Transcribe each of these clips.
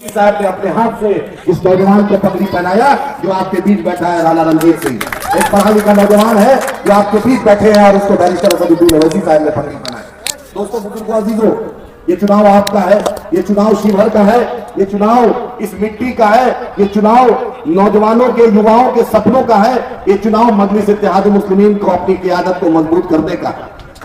साहब ने अपने हाथ से इस नौजवान को पगड़ी पहनाया जो आपके बीच बैठा है, राणा रणजीत सिंह। एक पढ़ा लिखा नौजवान है जो आपके बीच बैठे हैं और उसको बैरिस्टर असदुद्दीन ओवैसी साहब ने पगड़ी पहनाया। दोस्तों बुजुर्गों अजीजों, ये चुनाव आपका है, ये चुनाव शिवहर का है, ये चुनाव इस मिट्टी का है, ये चुनाव नौजवानों के युवाओं के सपनों का है, ये चुनाव मजलिस इत्तेहाद मुस्लिमीन को अपनी क़ियादत को मजबूत करने का।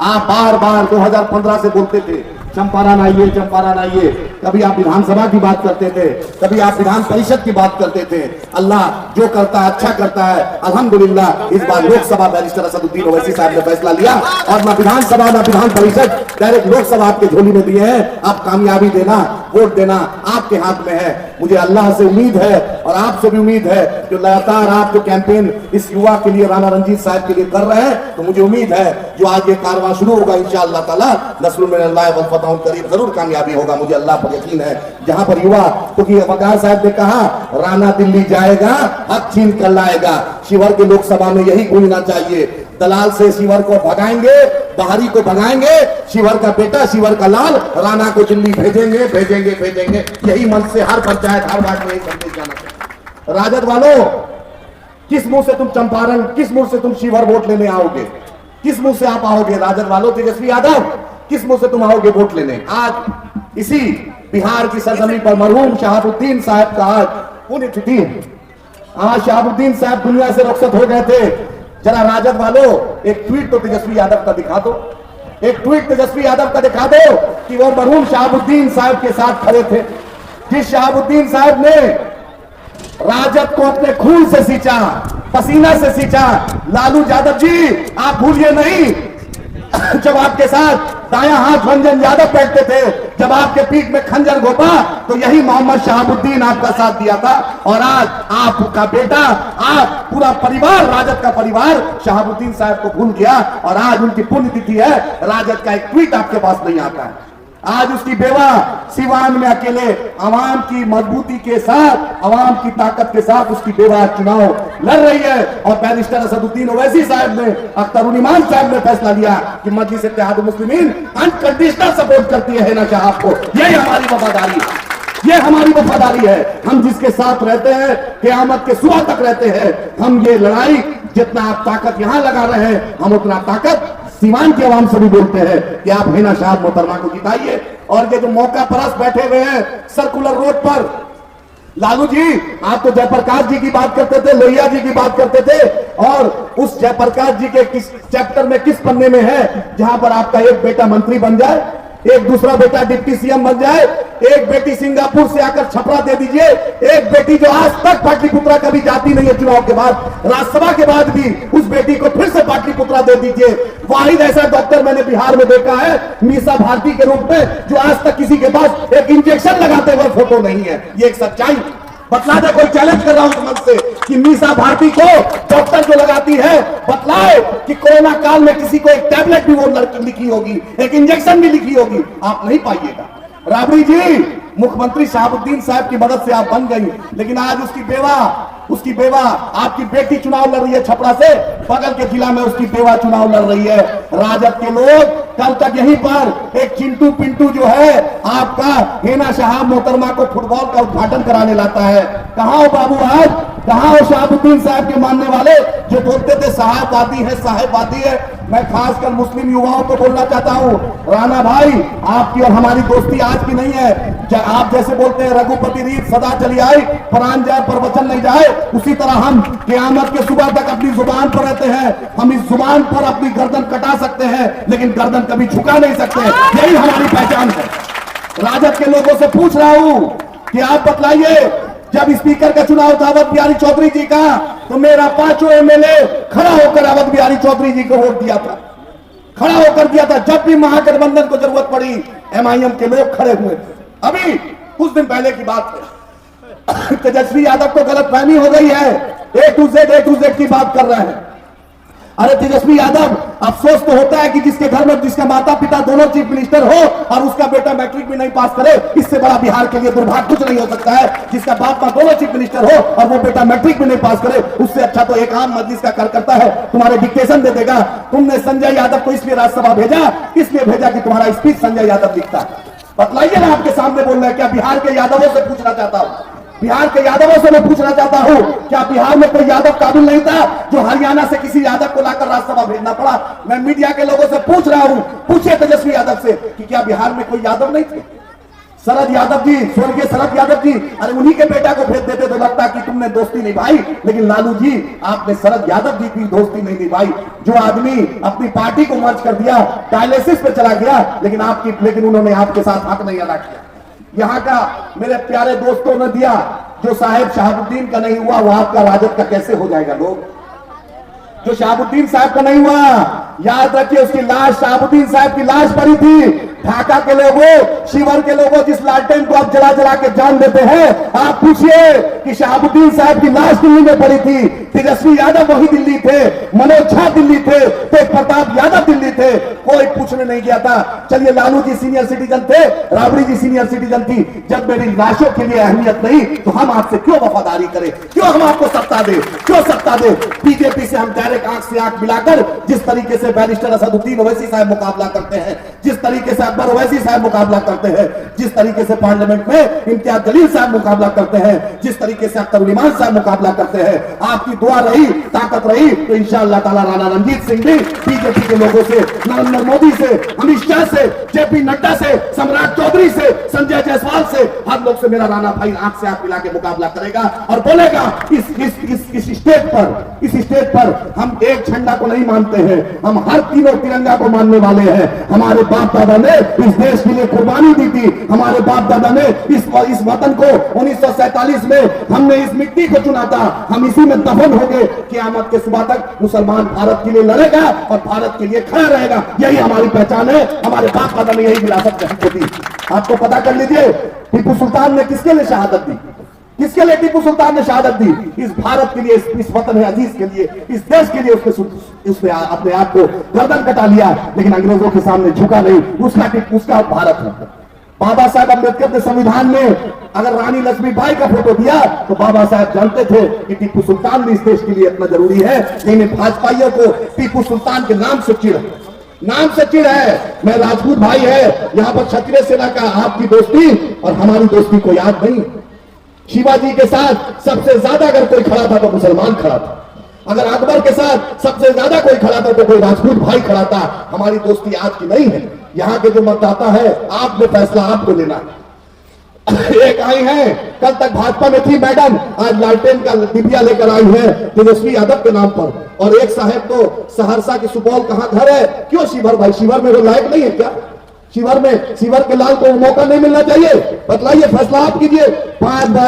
आप बार बार 2015 से बोलते थे चंपारण आइए, चंपारण आइए। कभी आप विधानसभा की बात करते थे, कभी आप विधान परिषद की बात करते थे। अल्लाह जो करता है अच्छा करता है। अल्हम्दुलिल्लाह इस बार लोकसभा बैरिस्टर असदुद्दीन ओवैसी साहब ने फैसला लिया और ना विधानसभा ना विधान परिषद, डायरेक्ट लोकसभा आपके झोली में दिए हैं। आप कामयाबी देना, वोट देना आपके हाथ में है। मुझे अल्लाह से उम्मीद है और आपसे भी उम्मीद है जो लगातार आप जो कैंपेन इस युवा के लिए, राणा रणजीत साहब के लिए कर रहे हैं, तो मुझे उम्मीद है जो आज ये कारवां शुरू होगा इंशाअल्लाह ताला नस्रुल मिनल्लाह वल फतहुन करीब जरूर कामयाबी होगा। मुझे अल्लाह पर यकीन है। जहां पर युवा, क्योंकि वकार साहब ने कहा राणा दिल्ली जाएगा, हक छीन कर लाएगा। शिवहर के लोकसभा में यही गूंजना चाहिए। दलाल से शिवहर को भगाएंगे, बाहरी को भगाएंगे, शिवहर का बेटा, शिवहर का लाल राणा को दिल्ली भेजेंगे, भेजेंगे, भेजेंगे। यही मन से हर पंचायत, हर वार्ड में यही संदेश जाना चाहिए। राजद वालों, किस मुंह से तुम चंपारण, किस मुंह से तुम शिवहर वोट लेने आओगे? किस मुंह से आप आओगे? राजद वालों, तेजस्वी यादव, किस मुंह से तुम आओगे वोट लेने? आज इसी बिहार की सरजमीन पर मरहूम शहाबुद्दीन साहब का आज पुण्यतिथि। आज शहाबुद्दीन साहब दुनिया से रुखसत हो गए थे। जरा राजद वालों एक ट्वीट तो तेजस्वी यादव का दिखा दो, एक ट्वीट तेजस्वी यादव का दिखा दो कि वो मरहूम शहाबुद्दीन साहब के साथ खड़े थे। जिस शहाबुद्दीन साहब ने राजद को अपने खून से सींचा, पसीना से सींचा। लालू यादव जी, आप भूलिए नहीं, जब आपके साथ दायां हाथ रंजन यादव बैठते थे, जब आपके पीठ में खंजर घोपा, तो यही मोहम्मद शहाबुद्दीन आपका साथ दिया था। और आज आपका बेटा, आप पूरा परिवार, राजद का परिवार शहाबुद्दीन साहब को भूल गया और आज उनकी पुण्यतिथि है। राजद का एक ट्वीट आपके पास नहीं आता है। आज उसकी बेवा सिवान में अकेले आवाम की मजबूती के साथ, आवाम की ताकत के साथ उसकी बेवा चुनाव लड़ रही है। और बैरिस्टर असदुद्दीन ओवैसी साहब ने, अख्तरुल इमान साहब ने फैसला लिया कि मजलिस इत्तेहाद मुस्लिमीन अनकंडीशनल सपोर्ट करती है ना साहब को। यही हमारी वफादारी है, ये हमारी वफादारी है। हम जिसके साथ रहते हैं क़यामत के सुबह तक रहते हैं। हम ये लड़ाई, जितना आप ताकत यहां लगा रहे हैं, हम उतना ताकत सीवान के आवाम से भी बोलते हैं कि आप हिना शाह मोहतरमा को जिताइए। और ये जो मौका परस्त बैठे हुए हैं सर्कुलर रोड पर, लालू जी आप तो जयप्रकाश जी की बात करते थे, लोहिया जी की बात करते थे, और उस जयप्रकाश जी के किस चैप्टर में, किस पन्ने में है जहां पर आपका एक बेटा मंत्री बन जाए, एक दूसरा बेटा डिप्टी सीएम बन जाए, एक बेटी सिंगापुर से आकर छपरा दे दीजिए, एक बेटी जो आज तक पाटलिपुत्रा कभी जाती नहीं है, चुनाव के बाद, राज्यसभा के बाद भी उस बेटी को फिर से पाटलिपुत्रा दे दीजिए। वाहिद ऐसा डॉक्टर मैंने बिहार में देखा है मीसा भारती के रूप में, जो आज तक किसी के पास एक इंजेक्शन लगाते हुए फोटो नहीं है। ये एक सच्चाई बतला दे। कोई चैलेंज कर रहा हूं समझ से कि मीसा भारती को डॉक्टर जो लगाती है, बतलाए कि कोरोना काल में किसी को एक टैबलेट भी वो लिखी होगी, एक इंजेक्शन भी लिखी होगी, आप नहीं पाइएगा। राबड़ी जी, मुख्यमंत्री शहाबुद्दीन साहब की मदद से आप बन गई, लेकिन आज उसकी बेवा आपकी बेटी चुनाव लड़ रही है छपरा से, बगल के जिला में उसकी बेवा चुनाव लड़ रही है। राजद के लोग कल तक यहीं पर एक चिंटू पिंटू जो है आपका हिना शाह मोहतरमा को फुटबॉल का उद्घाटन कराने लाता है। कहां हो बाबू आज, कहां हो शहाबुद्दीन साहब के मानने वाले जो बोलते थे साहेबवादी है, साहेबवादी है? मैं खासकर मुस्लिम युवाओं को बोलना चाहता हूं, राणा भाई आपकी और हमारी दोस्ती आज की नहीं है। आप जैसे बोलते हैं रघुपति रीत सदा चली आई, प्राण जाए पर वचन नहीं जाए, उसी तरह हम क़यामत के सुबह तक अपनी जुबान पर रहते हैं। हम इस जुबान पर अपनी गर्दन कटा सकते हैं, लेकिन गर्दन कभी झुका नहीं सकते। यही हमारी पहचान है। राजद के लोगों से पूछ रहा हूं कि आप बतलाइए, जब स्पीकर का चुनाव था अवध बिहारी चौधरी जी का, तो मेरा 5 एमएलए खड़ा होकर अवध बिहारी चौधरी जी को वोट दिया था, खड़ा होकर दिया था। जब भी महागठबंधन को जरूरत पड़ी एमआईएम के लोग खड़े हुए थे। अभी कुछ दिन पहले की बात है, तेजस्वी यादव को गलतफहमी हो गई है, ए टू जेड की बात कर रहे हैं। अरे तेजस्वी यादव, अफसोस तो होता है कि जिसके घर में जिसका माता पिता दोनों चीफ मिनिस्टर हो और उसका बेटा मैट्रिक भी नहीं पास करे, इससे बड़ा बिहार के लिए दुर्भाग्य कुछ नहीं हो सकता है। जिसका बाप मां दोनों चीफ मिनिस्टर हो और वो बेटा मैट्रिक भी नहीं पास करे, उससे अच्छा तो एक आम मजलिस का कार्यकर्ता है तुम्हारे डिक्टेशन दे देगा। तुमने संजय यादव को इसलिए राज्यसभा भेजा, इसलिए भेजा कि तुम्हारा स्पीच संजय यादव लिखता है। बतलाइए ना, आपके सामने बोल रहे हैं। क्या बिहार के यादवों से पूछना चाहता हूं, बिहार के यादवों से मैं पूछना चाहता हूं, क्या बिहार में कोई यादव काबिल नहीं था जो हरियाणा से किसी यादव को लाकर राज्यसभा भेजना पड़ा? मैं मीडिया के लोगों से पूछ रहा हूं, पूछिए तेजस्वी यादव से कि क्या बिहार में कोई यादव नहीं थे? शरद यादव जी, स्वर्गीय शरद यादव जी, अरे उन्हीं के बेटा को भेज देते तो लगता कि तुमने दोस्ती निभाई। लेकिन लालू जी, आपने शरद यादव जी की दोस्ती नहीं निभाई। जो आदमी अपनी पार्टी को मर्ज कर दिया, डायलिसिस पे चला गया, लेकिन उन्होंने आपके साथ हक नहीं अदा किया। यहां का मेरे प्यारे दोस्तों ने दिया, जो साहेब शहाबुद्दीन का नहीं हुआ वो आपका राजद का कैसे हो जाएगा? लोग जो शहाबुद्दीन साहब का नहीं हुआ, याद रखिए उसकी लाश, शहाबुद्दीन साहब की लाश पड़ी थी। ढाका के लोगों, शिवर के लोगों, जिस लालटेन को आप जला जला के जान देते हैं, आप पूछिए कि शहाबुद्दीन साहब की लाश दिल्ली में पड़ी थी। तेजस्वी यादव वही दिल्ली थे, मनोज झा दिल्ली थे, तेज प्रताप यादव दिल्ली थे, कोई पूछने नहीं गया था। चलिए, लालू जी सीनियर सिटीजन थे, राबड़ी जी सीनियर सिटीजन थी। जब मेरी लाशों के लिए अहमियत नहीं, तो हम आपसे क्यों वफादारी करें? क्यों हम आपको सत्ता दे? क्यों सत्ता दे? बीजेपी से हम डायरेक्ट आंख से आंख मिलाकर जिस तरीके से बैरिस्टर असदुद्दीन ओवैसी साहब मुकाबला करते हैं, जिस तरीके से अकबर ओवैसी साहब मुकाबला करते हैं, जिस तरीके से पार्लियामेंट में इम्तियाज जलील साहब मुकाबला करते हैं, जिस तरीके से अख्तर उल इमान साहब मुकाबला करते हैं, आपकी दुआ रही, ताकत रही, तो इंशाअल्लाह ताला राणा रणजीत सिंह भी बीजेपी के लोगों से, नरेंद्र मोदी से, अमित शाह से, जेपी नड्डा से, सम्राट चौधरी से, संजय जायसवाल से, हर लोग से मेरा राणा भाई आंख से आंख मिला के मुकाबला करेगा और बोलेगा इस स्टेज पर हम एक झंडा को नहीं मानते हैं, हम हर तीनों तिरंगा को मानने वाले हैं। हमारे बाप दादा ने इस देश के लिए कुर्बानी दी थी, हमारे बाप दादा ने इस वतन को 1947 में हमने इस मिट्टी को चुना था, हम इसी में दफन होंगे। क़यामत के सुबह तक मुसलमान भारत के लिए लड़ेगा और भारत के लिए खड़ा रहेगा। यही हमारी पहचान है, हमारे बाप दादा ने यही विरासत हमको दी। आपको पता कर लीजिए, टिप्पू सुल्तान ने किसके लिए शहादत दी? किसके लिए टिप्पू सुल्तान ने शहादत दी? इस भारत के लिए, इस वतन अजीज के लिए, इस देश के लिए उसने अपने आप को गर्दन कटा लिया, लेकिन अंग्रेजों के सामने झुका नहीं। उसका भारत है। बाबा साहब अम्बेडकर ने संविधान में अगर रानी लक्ष्मीबाई का फोटो दिया तो बाबा साहब जानते थे कि टिप्पू सुल्तान भी इस देश के लिए इतना जरूरी है। लेकिन भाजपाइयों को टिप्पू सुल्तान के नाम से चिढ़ है। मैं राजपूत भाई है, यहाँ पर क्षत्रिय सेना का आपकी दोस्ती और हमारी दोस्ती को याद नहीं। शिवाजी के साथ सबसे ज्यादा अगर कोई खड़ा था तो मुसलमान खड़ा था, अगर अकबर के साथ सबसे ज्यादा कोई खड़ा था तो कोई राजपूत भाई खड़ा था। हमारी दोस्ती आज की नहीं है। यहाँ के जो मतदाता है, आपने फैसला आपको लेना है। एक आई है, कल तक भाजपा में थी मैडम, आज लालटेन का डिबिया लेकर आई है तेजस्वी यादव के नाम पर। और एक साहब तो सहरसा के सुपौल कहाँ घर है? क्यों शिवर भाई? शिवर में वो लायक नहीं है क्या? शिवर के लाल को मौका नहीं मिलना चाहिए? बतलाइए, फैसला आप कीजिए। 5 बार